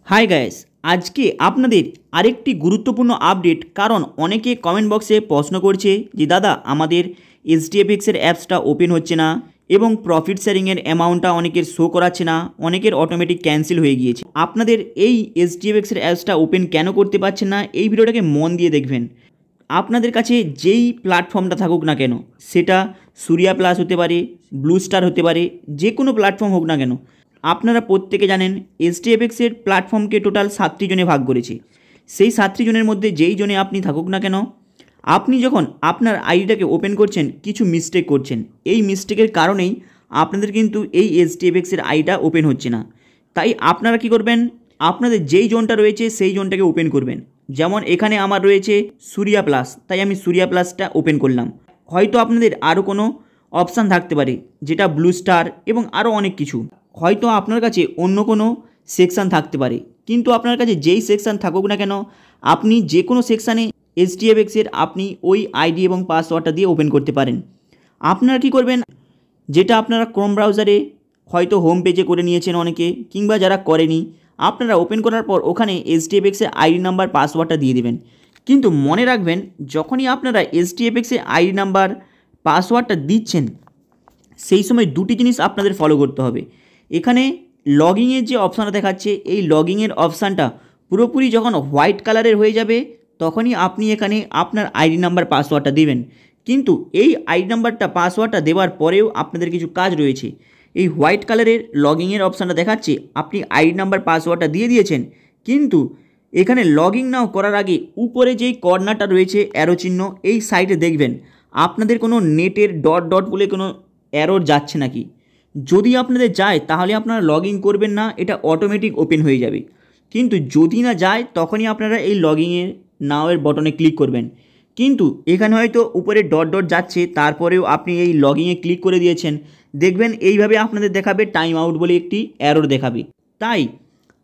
Hi guys, আজকে আপনাদের আরেকটি গুরুত্বপূর্ণ আপডেট। কারণ অনেকে কমেন্ট বক্সে প্রশ্ন করছে যে দাদা আমাদের এইচডিএফএক্সের অ্যাপসটা ওপেন হচ্ছে না এবং প্রফিট শেয়ারিংয়ের অ্যামাউন্টটা অনেকের শো করাচ্ছে না, অনেকের অটোমেটিক ক্যান্সেল হয়ে গিয়েছে। আপনাদের এই এইচডিএফএক্সের অ্যাপসটা ওপেন কেন করতে পারছেন না, এই ভিডিওটাকে মন দিয়ে দেখবেন। আপনাদের কাছে যেই প্ল্যাটফর্মটা থাকুক না কেন, সেটা সুরিয়া প্লাস হতে পারে, ব্লু স্টার হতে পারে, যে কোনো প্ল্যাটফর্ম হোক না কেন, আপনারা প্রত্যেকে জানেন এইচডিএফএক্সের প্ল্যাটফর্মকে টোটাল 7টি জনে ভাগ করেছে। সেই 7টি জনের মধ্যে যেই জনে আপনি থাকুক না কেন, আপনি যখন আপনার আইডিটাকে ওপেন করছেন কিছু মিস্টেক করছেন। এই মিস্টেকের কারণেই আপনাদের কিন্তু এই এইচডিএফএক্সের আইডিটা ওপেন হচ্ছে না। তাই আপনারা কি করবেন, আপনাদের যেই জোনটা রয়েছে সেই জোনটাকে ওপেন করবেন। যেমন এখানে আমার রয়েছে সুরিয়া প্লাস, তাই আমি সুরিয়া প্লাসটা ওপেন করলাম। হয়তো আপনাদের আরও কোনো অপশান থাকতে পারে যেটা ব্লু স্টার এবং আরও অনেক কিছু। হয়তো আপনার কাছে অন্য কোনো সেকশান থাকতে পারে, কিন্তু আপনার কাছে যেই সেকশান থাকুক না কেন, আপনি যে কোনো সেকশানে এইচডিএফএক্সের আপনি ওই আইডি এবং পাসওয়ার্ডটা দিয়ে ওপেন করতে পারেন। আপনারা কি করবেন, যেটা আপনারা ক্রোম ব্রাউজারে হয়তো হোম পেজে করে নিয়েছেন অনেকে, কিংবা যারা করেনি, আপনারা ওপেন করার পর ওখানে এইচডিএফএক্সের আইডি নাম্বার পাসওয়ার্ডটা দিয়ে দেবেন। কিন্তু মনে রাখবেন, যখনই আপনারা এইচডিএফএক্সের আইডি নাম্বার পাসওয়ার্ডটা দিচ্ছেন, সেই সময় দুটি জিনিস আপনাদের ফলো করতে হবে। এখানে লগইনের যে অপশানটা দেখাচ্ছে, এই লগইনের অপশানটা পুরোপুরি যখন হোয়াইট কালারের হয়ে যাবে, তখনই আপনি এখানে আপনার আইডি নাম্বার পাসওয়ার্ডটা দেবেন। কিন্তু এই আইডি নাম্বারটা পাসওয়ার্ডটা দেওয়ার পরেও আপনাদের কিছু কাজ রয়েছে। এই হোয়াইট কালারের লগইনের অপশানটা দেখাচ্ছে আপনি আইডি নাম্বার পাসওয়ার্ডটা দিয়ে দিয়েছেন, কিন্তু এখানে লগ ইন নাও করার আগে উপরে যেই কর্নারটা রয়েছে অ্যারো চিহ্ন, এই সাইডে দেখবেন আপনাদের কোনো নেটের ডট ডট বলে কোনো অ্যারোর যাচ্ছে নাকি। যদি আপনাদের যায় তাহলে আপনারা লগ ইন করবেন না, এটা অটোমেটিক ওপেন হয়ে যাবে। কিন্তু যদি না যায় তখনই আপনারা এই লগ ইনের নাওয়ের বটনে ক্লিক করবেন। কিন্তু এখানে হয়তো উপরে ডট ডট যাচ্ছে, তারপরেও আপনি এই লগ ইনে ক্লিক করে দিয়েছেন, দেখবেন এইভাবে আপনাদের দেখাবে টাইম আউট বলে একটি অ্যারোর দেখাবে। তাই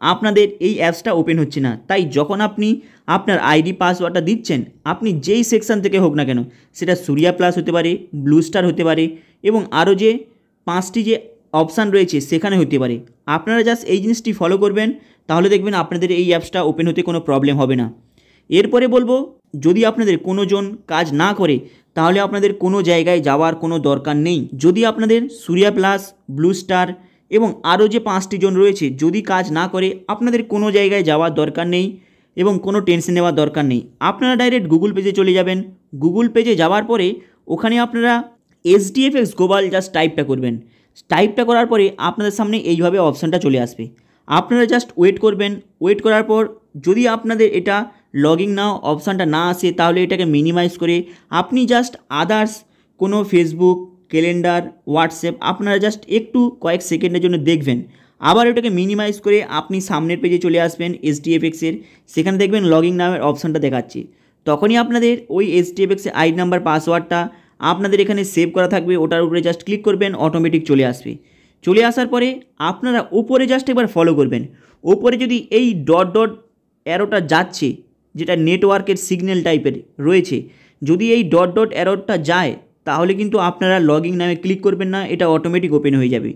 আপনাদের এই অ্যাপসটা ওপেন হচ্ছে না। তাই যখন আপনি আপনার আইডি পাসওয়ার্ডটা দিচ্ছেন, আপনি যেই সেকশান থেকে হোক না কেন, সেটা সুরিয়া প্লাস হতে পারে, ব্লু স্টার হতে পারে এবং আরও যে 5টি যে অপশান রয়েছে সেখানে হতে পারে, আপনারা জাস্ট এই জিনিসটি ফলো করবেন, তাহলে দেখবেন আপনাদের এই অ্যাপসটা ওপেন হতে কোনো প্রবলেম হবে না। এরপরে বলবো, যদি আপনাদের কোনো জন কাজ না করে, তাহলে আপনাদের কোনো জায়গায় যাওয়ার কোনো দরকার নেই। যদি আপনাদের সুরিয়া প্লাস, ব্লু স্টার এবং আরও যে 5টি জন রয়েছে যদি কাজ না করে, আপনাদের কোনো জায়গায় যাওয়ার দরকার নেই এবং কোনো টেনশন নেওয়ার দরকার নেই। আপনারা ডাইরেক্ট গুগল পেজে চলে যাবেন। গুগল পেজে যাওয়ার পরে ওখানে আপনারা এইচডিএফএক্স গ্লোবাল জাস্ট টাইপটা করবেন। টাইপটা করার পরে আপনাদের সামনে এইভাবে অপশানটা চলে আসবে। আপনারা জাস্ট ওয়েট করবেন। ওয়েট করার পর যদি আপনাদের এটা লগ ইন নাও অপশানটা না আসে, তাহলে এটাকে মিনিমাইজ করে আপনি জাস্ট আদার্স কোনো ফেসবুক, ক্যালেন্ডার, হোয়াটসঅ্যাপ আপনারা জাস্ট একটু কয়েক সেকেন্ডের জন্য দেখবেন। আবার ওটাকে মিনিমাইজ করে আপনি সামনের পেজে চলে আসবেন এইচডিএফএক্সের, সেখানে দেখবেন লগ ইন নামের অপশানটা দেখাচ্ছে। তখনই আপনাদের ওই এইচডিএফএক্সের আইডি নাম্বার পাসওয়ার্ডটা আপনাদের এখানে সেভ করা থাকবে, ওটার উপরে জাস্ট ক্লিক করবেন, অটোমেটিক চলে আসবে। চলে আসার পরে আপনারা ওপরে জাস্ট একবার ফলো করবেন। ওপরে যদি এই ডট ডট অ্যারোটা যাচ্ছে, যেটা নেটওয়ার্কের সিগন্যাল টাইপের রয়েছে, যদি এই ডট ডট অ্যারোটা যায়, তাহলে কিন্তু আপনারা লগ ইন নামে ক্লিক করবেন না, এটা অটোমেটিক ওপেন হয়ে যাবে।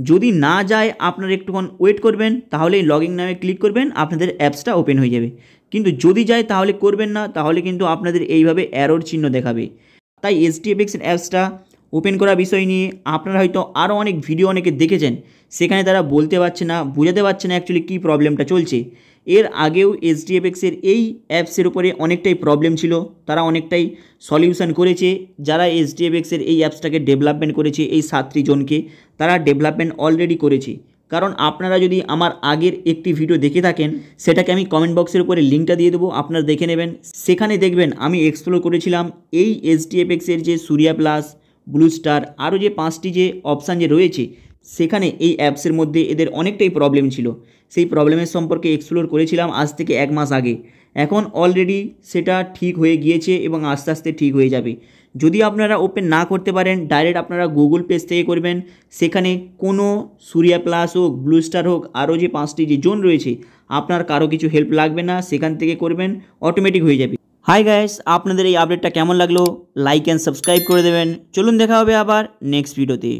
যদি না যায় আপনারা একটুক্ষণ ওয়েট করবেন, তাহলে এই লগ ইন নামে ক্লিক করবেন, আপনাদের অ্যাপসটা ওপেন হয়ে যাবে। কিন্তু যদি যায় তাহলে করবেন না, তাহলে কিন্তু আপনাদের এইভাবে অ্যারোর চিহ্ন দেখাবে। তাই এইচডিএফএক্সের অ্যাপসটা ওপেন করার বিষয় নিয়ে আপনারা হয়তো আরও অনেক ভিডিও অনেকে দেখেছেন, সেখানে তারা বলতে পারছে না, বোঝাতে পারছে না অ্যাকচুয়ালি কী প্রবলেমটা চলছে। এর আগেও এইচডিএফএক্সের এই অ্যাপসের উপরে অনেকটাই প্রবলেম ছিল, তারা অনেকটাই সলিউশন করেছে। যারা এইচডিএফএক্সের এই অ্যাপসটাকে ডেভেলপমেন্ট করেছে, এই 7টি জনকে, তারা ডেভেলপমেন্ট অলরেডি করেছে। কারণ আপনারা যদি আমার আগের একটি ভিডিও দেখে থাকেন, সেটাকে আমি কমেন্ট বক্সের উপরে লিঙ্কটা দিয়ে দেবো, আপনারা দেখে নেবেন। সেখানে দেখবেন আমি এক্সপ্লোর করেছিলাম এই এইচডিএফএক্সের যে সুরিয়া প্লাস, ব্লু স্টার, আরও যে 5টি যে অপশান যে রয়েছে, সেখানে এই অ্যাপসের মধ্যে এদের অনেকটাই প্রবলেম ছিল। সেই প্রবলেমের সম্পর্কে এক্সপ্লোর করেছিলাম আজ থেকে 1 মাস আগে। এখন অলরেডি সেটা ঠিক হয়ে গিয়েছে এবং আস্তে আস্তে ঠিক হয়ে যাবে। যদি আপনারা ওপেন না করতে পারেন, ডাইরেক্ট আপনারা গুগল পেজ থেকে করবেন। সেখানে কোনো সুরিয়া প্লাস হোক, ব্লু স্টার হোক, আরও যে 5টি যে জোন রয়েছে, আপনার কারো কিছু হেল্প লাগবে না, সেখান থেকে করবেন, অটোমেটিক হয়ে যাবে। হাই গাইস, আপনাদের এই আপডেটটা কেমন লাগলো? লাইক অ্যান্ড সাবস্ক্রাইব করে দেবেন। চলুন দেখা হবে আবার নেক্সট ভিডিওতে।